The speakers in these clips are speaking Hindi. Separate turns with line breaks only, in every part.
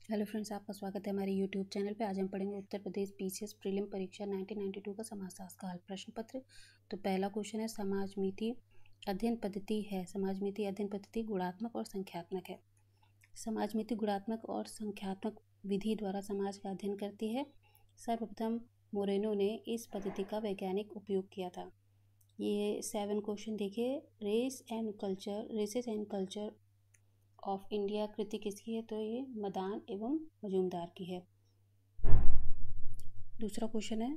हेलो फ्रेंड्स, आपका स्वागत है हमारे यूट्यूब चैनल पे। आज हम पढ़ेंगे उत्तर प्रदेश पीसीएस प्रीलिम परीक्षा 1992 का समाजशास्त्र का हल प्रश्न पत्र। तो पहला क्वेश्चन है, समाजमिति अध्ययन पद्धति है। समाजमिति अध्ययन पद्धति गुणात्मक और संख्यात्मक है। समाजमिति गुणात्मक और संख्यात्मक विधि द्वारा समाज का अध्ययन करती है। सर्वप्रथम मोरेनो ने इस पद्धति का वैज्ञानिक उपयोग किया था। ये 7 क्वेश्चन देखिए। Races and culture of India कृति किसकी है? तो ये मदान एवं मजूमदार की है। दूसरा क्वेश्चन है,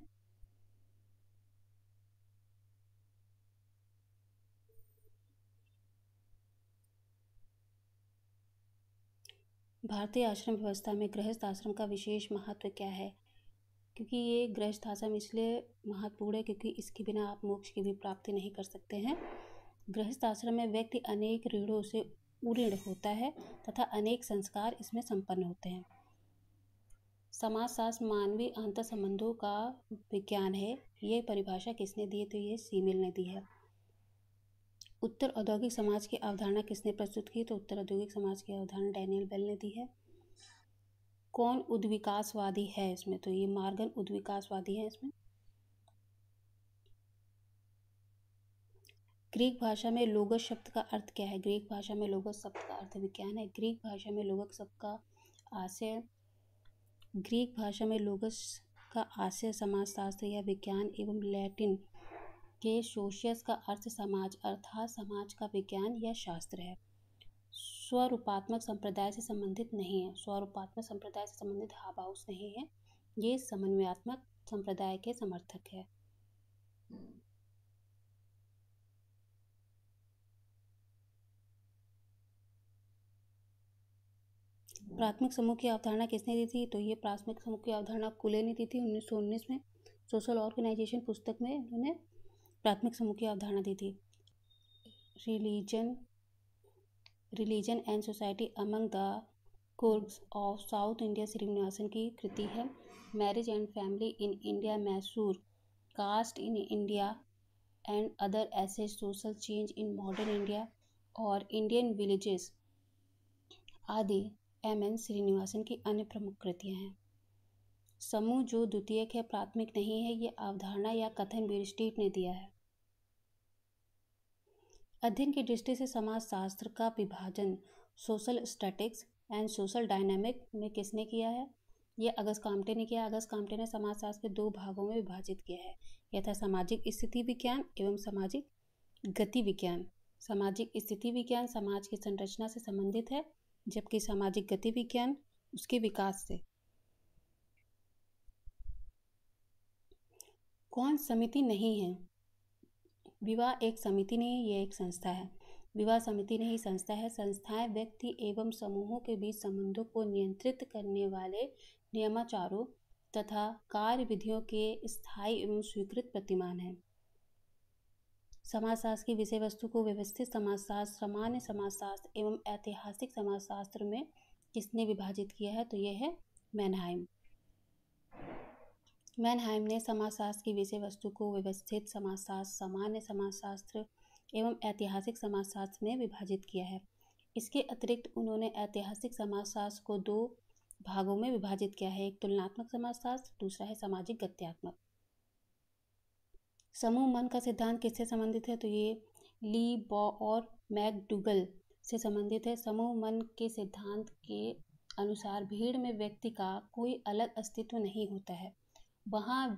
भारतीय आश्रम व्यवस्था में गृहस्थ आश्रम का विशेष महत्व क्या है? क्योंकि ये गृहस्थ आश्रम इसलिए महत्वपूर्ण है क्योंकि इसके बिना आप मोक्ष की भी प्राप्ति नहीं कर सकते हैं। गृहस्थ आश्रम में व्यक्ति अनेक ऋणों से उऋण होता है तथा अनेक संस्कार इसमें संपन्न होते हैं। समाजशास्त्र मानवीय अंतर संबंधों का विज्ञान है। ये परिभाषा किसने दी? तो ये सीमिल ने दी है। उत्तर औद्योगिक समाज की अवधारणा किसने प्रस्तुत की? तो उत्तर औद्योगिक समाज की अवधारणा डैनियल बेल ने दी है। कौन उद्विकासवादी है इसमें? तो ये मार्गन उद्विकासवादी है इसमें। ग्रीक भाषा में लोगस शब्द का अर्थ क्या है? ग्रीक भाषा में लोगस शब्द का अर्थ विज्ञान है। ग्रीक भाषा में लोगस शब्द का आशय समाजशास्त्र या विज्ञान एवं लैटिन के सोशियस का अर्थ समाज अर्थात समाज का विज्ञान या शास्त्र है। स्वरूपात्मक संप्रदाय से संबंधित नहीं है। स्वरूपात्मक संप्रदाय से संबंधित हाबाउस नहीं है। ये समन्वयात्मक संप्रदाय के समर्थक है। प्राथमिक समूह की अवधारणा किसने दी थी? तो ये प्राथमिक समूह की अवधारणा कुले ने दी थी 1919 में। सोशल ऑर्गेनाइजेशन पुस्तक में उन्होंने प्राथमिक समूह की अवधारणा दी थी। Religion and society among the Coorgs of south India Srinivasan की कृति है। Marriage and family in India, Mysore, caste in India and other essays social change in modern India और इंडियन विलेजेस आदि एम.एन. श्रीनिवासन की अन्य प्रमुख कृतियां हैं। समूह जो द्वितीयक है, प्राथमिक नहीं है, ये अवधारणा या कथन बीरस्टीट ने दिया है। अध्ययन की दृष्टि से समाजशास्त्र का विभाजन social statics and social dynamic में किसने किया है? ये अगस्त काम्टे ने किया। अगस्त काम्टे ने समाजशास्त्र के 2 भागों में विभाजित किया है। यह था सामाजिक स्थिति विज्ञान एवं सामाजिक गति विज्ञान। सामाजिक स्थिति विज्ञान समाज की संरचना से संबंधित है, जबकि सामाजिक गति विज्ञान उसके विकास से। कौन समिति नहीं है? विवाह एक समिति नहीं, ये एक संस्था है। विवाह समिति नहीं, संस्था है। संस्थाएं व्यक्ति एवं समूहों के बीच संबंधों को नियंत्रित करने वाले नियमाचारों तथा कार्य विधियों के स्थायी एवं स्वीकृत प्रतिमान हैं। समाजशास्त्र की विषय वस्तु को व्यवस्थित समाजशास्त्र, सामान्य समाजशास्त्र एवं ऐतिहासिक समाजशास्त्र में किसने विभाजित किया है? तो यह है मैनहाइम। मैनहाइम ने समाजशास्त्र की विषय वस्तु को व्यवस्थित समाजशास्त्र, सामान्य समाजशास्त्र एवं ऐतिहासिक समाजशास्त्र में विभाजित किया है। इसके अतिरिक्त उन्होंने ऐतिहासिक समाजशास्त्र को 2 भागों में विभाजित किया है। एक तुलनात्मक समाजशास्त्र, दूसरा है सामाजिक गत्यात्मक। समूह मन का सिद्धांत किससे संबंधित है? तो ये ली, बॉ और मैकडूगल से संबंधित है। समूह मन के सिद्धांत के अनुसार भीड़ में व्यक्ति का कोई अलग अस्तित्व नहीं होता है। वहाँ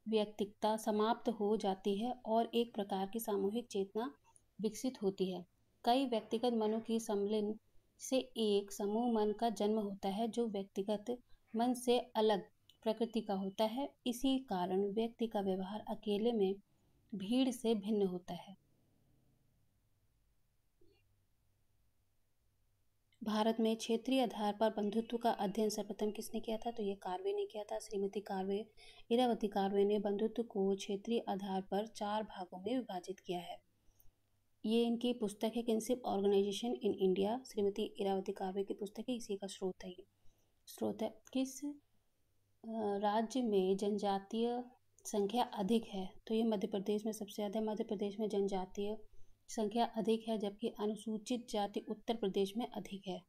व्यक्तिकता समाप्त हो जाती है और एक प्रकार की सामूहिक चेतना विकसित होती है। कई व्यक्तिगत मनों की सम्मिलन से एक समूह मन का जन्म होता है, जो व्यक्तिगत मन से अलग प्रकृति का होता है। इसी कारण व्यक्ति का व्यवहार अकेले में भीड़ से भिन्न होता है। भारत में क्षेत्रीय आधार पर बंधुत्व का अध्ययन सर्वप्रथम किसने किया था? तो ये कार्वे ने किया था। श्रीमती कार्वे, इरावती कार्वे ने बंधुत्व को क्षेत्रीय आधार पर 4 भागों में विभाजित किया है। ये इनकी पुस्तक है kinship organisation in India. Shrimati Irawati Karve की पुस्तक है, इसी का स्रोत है। स्रोत है किस राज्य में जनजातीय संख्या अधिक है? तो ये मध्य प्रदेश में सबसे ज़्यादा। मध्य प्रदेश में जनजातीय संख्या अधिक है, जबकि अनुसूचित जाति उत्तर प्रदेश में अधिक है।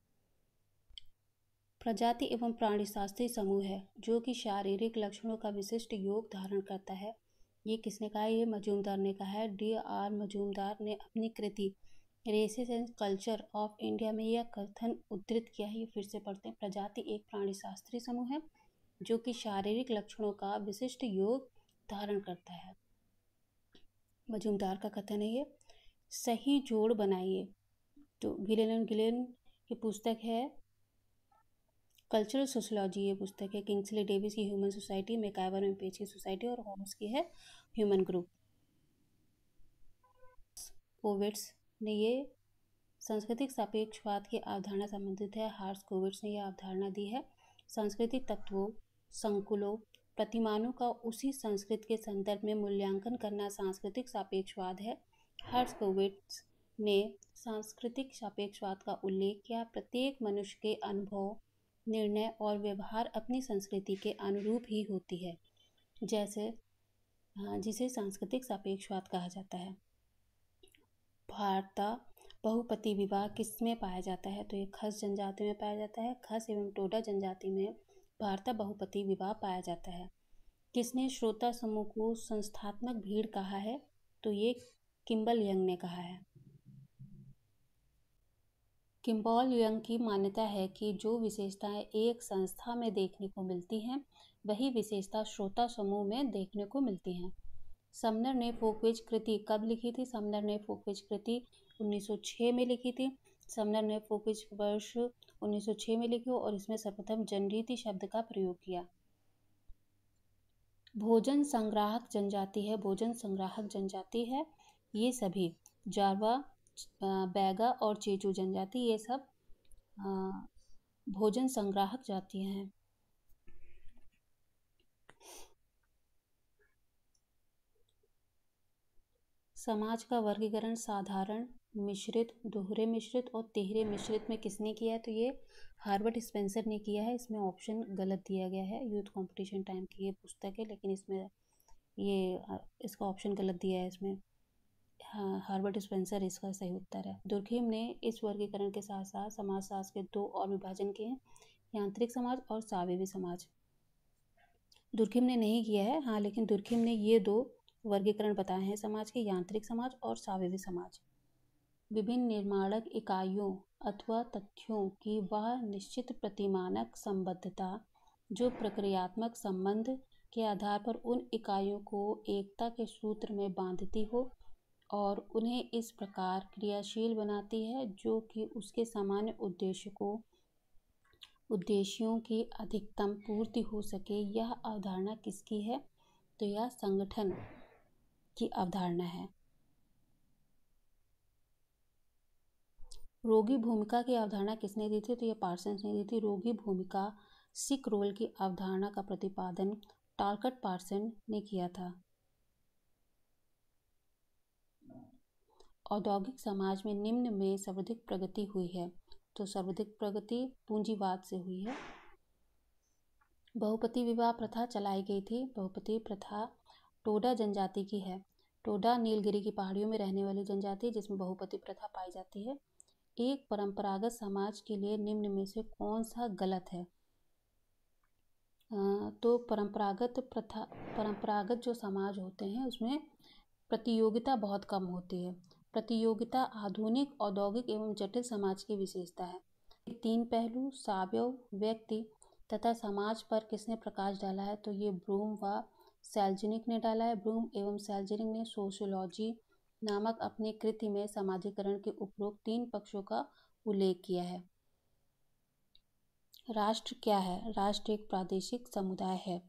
प्रजाति एवं प्राणीशास्त्रीय समूह है जो कि शारीरिक लक्षणों का विशिष्ट योग धारण करता है। ये किसने कहा है? ये मजूमदार ने कहा है। D.R. मजूमदार ने अपनी कृति races and culture of India में यह कथन उद्धृत किया है। ये फिर से पढ़ते हैं। प्रजाति एक प्राणीशास्त्रीय समूह है जो कि शारीरिक लक्षणों का विशिष्ट योग धारण करता है। मजूमदार का कथन है ये। सही जोड़ बनाइए। तो गिलेन एंड गिलेन की पुस्तक है कल्चरल सोशियोलॉजी, ये पुस्तक है। किंग्सले डेविस की human society, MacIver and page की सोसाइटी और होम्स की है ह्यूमन ग्रुप। कोविट्स ने ये सांस्कृतिक सापेक्षवाद की अवधारणा संबंधित है। हार्स कोविट्स ने यह अवधारणा दी है। सांस्कृतिक तत्वों, संकुलों, प्रतिमानों का उसी संस्कृति के संदर्भ में मूल्यांकन करना सांस्कृतिक सापेक्षवाद है। हार्स कोविट्स ने सांस्कृतिक सापेक्षवाद का उल्लेख किया। प्रत्येक मनुष्य के अनुभव, निर्णय और व्यवहार अपनी संस्कृति के अनुरूप ही होती है, जिसे सांस्कृतिक सापेक्षवाद कहा जाता है। भारता बहुपति विवाह किसमें पाया जाता है? तो ये खस जनजाति में पाया जाता है। खस एवं टोडा जनजाति में भारता बहुपति विवाह पाया जाता है। किसने श्रोता समूह को संस्थात्मक भीड़ कहा है? तो ये किम्बल यंग ने कहा है। किम्बल यंग की मान्यता है कि जो विशेषताएं एक संस्था में देखने को मिलती हैं वही विशेषता श्रोता समूह में देखने को मिलती हैं। समनर ने फोकवेज कृति कब लिखी थी? समनर ने फोकवेज कृति 1906 में लिखी थी। समनर ने फोकवेज वर्ष 1906 में लिखी और इसमें सर्वप्रथम जनरीति शब्द का प्रयोग किया। भोजन संग्राहक जनजाति है। भोजन संग्राहक जनजाति है ये सभी। जारवा, बैगा और चेचू जनजाति, ये सब भोजन संग्राहक जातियां हैं। समाज का वर्गीकरण साधारण, मिश्रित, दोहरे मिश्रित और तिहरे मिश्रित में किसने किया है? तो ये हार्बर्ट स्पेंसर ने किया है। इसमें ऑप्शन गलत दिया गया है। यूथ कंपटीशन टाइम की ये पुस्तक है, लेकिन इसमें इसका ऑप्शन गलत दिया है इसमें। हाँ, हार्बर्ट स्पेंसर इसका सही उत्तर है। दुर्खिम ने इस वर्गीकरण के साथ साथ समाजशास्त्र के दो और विभाजन किए हैं, यांत्रिक समाज और सावेवी समाज। दुर्खिम ने नहीं किया है, हाँ, लेकिन दुर्खिम ने ये दो वर्गीकरण बताए हैं समाज के, यांत्रिक समाज और सावेवी समाज। विभिन्न निर्माणक इकाइयों अथवा तथ्यों की वह निश्चित प्रतिमानक संबद्धता जो प्रक्रियात्मक संबंध के आधार पर उन इकाइयों को एकता के सूत्र में बांधती हो और उन्हें इस प्रकार क्रियाशील बनाती है जो कि उसके सामान्य उद्देश्यों की अधिकतम पूर्ति हो सके। यह अवधारणा किसकी है? तो यह संगठन की अवधारणा है। रोगी भूमिका की अवधारणा किसने दी थी? तो यह पार्सन्स ने दी थी। रोगी भूमिका, सिक रोल की अवधारणा का प्रतिपादन टालकट पार्सन ने किया था। औद्योगिक समाज में निम्न में सर्वाधिक प्रगति हुई है। तो सर्वाधिक प्रगति पूंजीवाद से हुई है। बहुपति विवाह प्रथा चलाई गई थी। बहुपति प्रथा टोडा जनजाति की है। टोडा नीलगिरी की पहाड़ियों में रहने वाली जनजाति है जिसमें बहुपति प्रथा पाई जाती है। एक परंपरागत समाज के लिए निम्न में से कौन सा गलत है? तो परंपरागत जो समाज होते हैं उसमें प्रतियोगिता बहुत कम होती है। प्रतियोगिता आधुनिक, औद्योगिक एवं जटिल समाज की विशेषता है। तीन पहलू, सावयव, व्यक्ति तथा समाज पर किसने प्रकाश डाला है? तो ये ब्रूम व सेल्जनिक ने डाला है। ब्रूम एवं सेल्जनिक ने सोशियोलॉजी नामक अपनी कृति में समाजीकरण के उपरोक्त तीन पक्षों का उल्लेख किया है। राष्ट्र क्या है? राष्ट्र एक प्रादेशिक समुदाय है।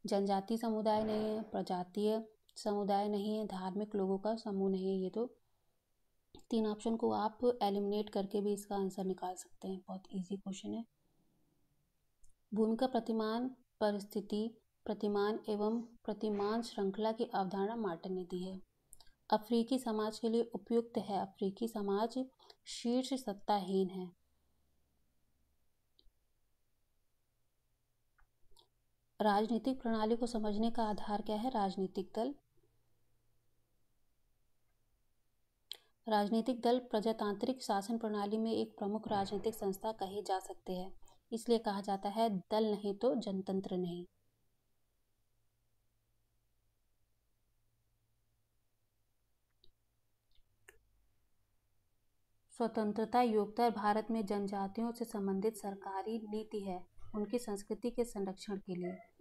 जनजातीय समुदाय नहीं है, प्रजातीय समुदाय नहीं है, धार्मिक लोगों का समूह नहीं है। ये तो तीन ऑप्शन को आप एलिमिनेट करके भी इसका आंसर निकाल सकते हैं। बहुत इजी क्वेश्चन है। भूमिका प्रतिमान, परिस्थिति प्रतिमान एवं प्रतिमान श्रृंखला की अवधारणा मार्टिन ने दी है। अफ्रीकी समाज के लिए उपयुक्त है। अफ्रीकी समाज शीर्ष सत्ताहीन है। राजनीतिक प्रणाली को समझने का आधार क्या है? राजनीतिक दल। राजनीतिक दल प्रजातांत्रिक शासन प्रणाली में एक प्रमुख राजनीतिक संस्था कहे जा सकते हैं। इसलिए कहा जाता है दल नहीं तो जनतंत्र नहीं। स्वतंत्रता योगतर भारत में जनजातियों से संबंधित सरकारी नीति है उनकी संस्कृति के संरक्षण के लिए।